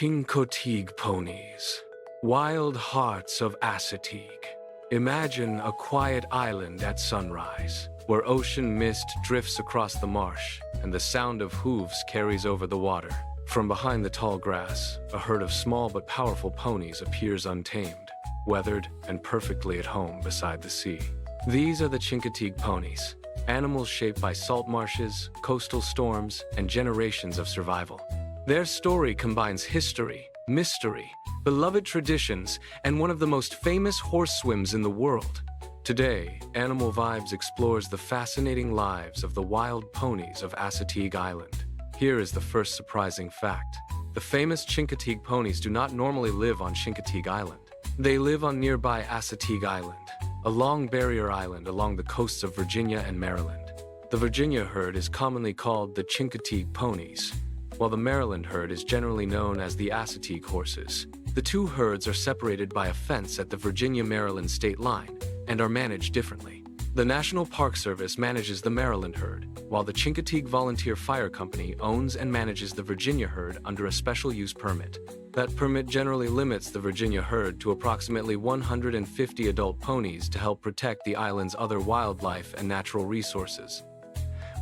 Chincoteague Ponies, wild hearts of Chincoteague. Imagine a quiet island at sunrise, where ocean mist drifts across the marsh and the sound of hooves carries over the water. From behind the tall grass, a herd of small but powerful ponies appears untamed, weathered and perfectly at home beside the sea. These are the Chincoteague Ponies, animals shaped by salt marshes, coastal storms, and generations of survival. Their story combines history, mystery, beloved traditions, and one of the most famous horse swims in the world. Today, Animal Vibes explores the fascinating lives of the wild ponies of Chincoteague Island. Here is the first surprising fact. The famous Chincoteague ponies do not normally live on Chincoteague Island. They live on nearby Chincoteague Island, a long barrier island along the coasts of Virginia and Maryland. The Virginia herd is commonly called the Chincoteague Ponies, while the Maryland herd is generally known as the Chincoteague horses. The two herds are separated by a fence at the Virginia-Maryland state line and are managed differently. The National Park Service manages the Maryland herd, while the Chincoteague Volunteer Fire Company owns and manages the Virginia herd under a special use permit. That permit generally limits the Virginia herd to approximately 150 adult ponies to help protect the island's other wildlife and natural resources.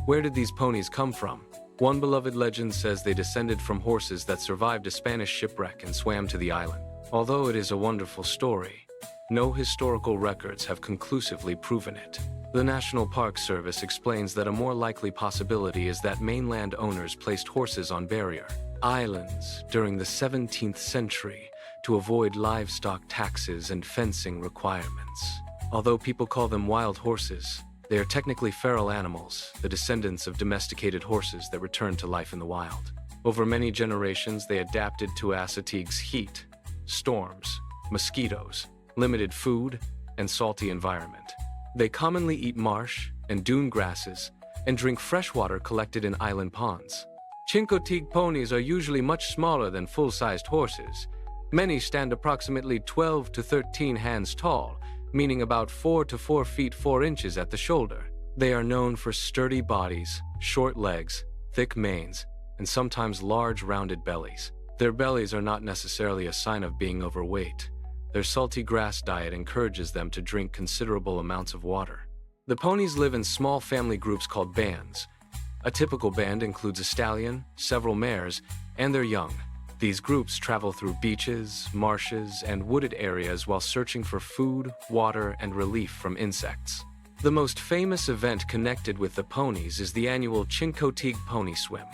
Where did these ponies come from? One beloved legend says they descended from horses that survived a Spanish shipwreck and swam to the island. Although it is a wonderful story, no historical records have conclusively proven it. The National Park Service explains that a more likely possibility is that mainland owners placed horses on barrier islands during the 17th century to avoid livestock taxes and fencing requirements. Although people call them wild horses, they are technically feral animals, the descendants of domesticated horses that returned to life in the wild. Over many generations, they adapted to Chincoteague's heat, storms, mosquitoes, limited food, and salty environment. They commonly eat marsh and dune grasses and drink fresh water collected in island ponds. Chincoteague ponies are usually much smaller than full-sized horses. Many stand approximately 12 to 13 hands tall, meaning about 4 to 4 feet 4 inches at the shoulder. They are known for sturdy bodies, short legs, thick manes, and sometimes large rounded bellies. Their bellies are not necessarily a sign of being overweight. Their salty grass diet encourages them to drink considerable amounts of water. The ponies live in small family groups called bands. A typical band includes a stallion, several mares, and their young. These groups travel through beaches, marshes, and wooded areas while searching for food, water, and relief from insects. The most famous event connected with the ponies is the annual Chincoteague Pony Swim.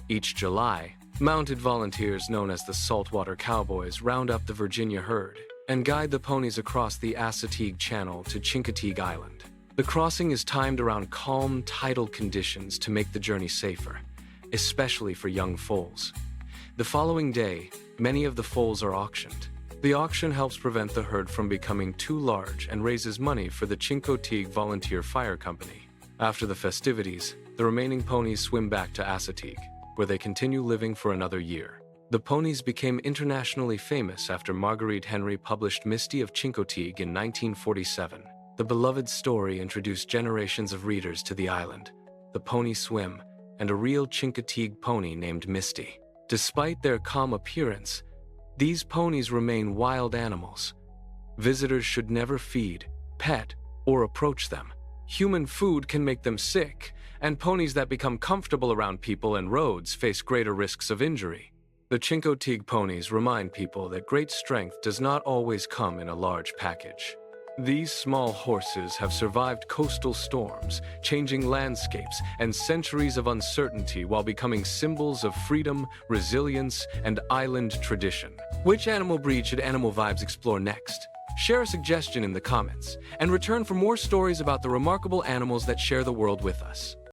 Each July, mounted volunteers known as the Saltwater Cowboys round up the Virginia herd and guide the ponies across the Chincoteague Channel to Chincoteague Island. The crossing is timed around calm, tidal conditions to make the journey safer, especially for young foals. The following day, many of the foals are auctioned. The auction helps prevent the herd from becoming too large and raises money for the Chincoteague Volunteer Fire Company. After the festivities, the remaining ponies swim back to Chincoteague, where they continue living for another year. The ponies became internationally famous after Marguerite Henry published Misty of Chincoteague in 1947. The beloved story introduced generations of readers to the island, the pony swim, and a real Chincoteague pony named Misty. Despite their calm appearance, these ponies remain wild animals. Visitors should never feed, pet, or approach them. Human food can make them sick, and ponies that become comfortable around people and roads face greater risks of injury. The Chincoteague ponies remind people that great strength does not always come in a large package. These small horses have survived coastal storms, changing landscapes, and centuries of uncertainty while becoming symbols of freedom, resilience, and island tradition. Which animal breed should Animal Vibes explore next? Share a suggestion in the comments, and return for more stories about the remarkable animals that share the world with us.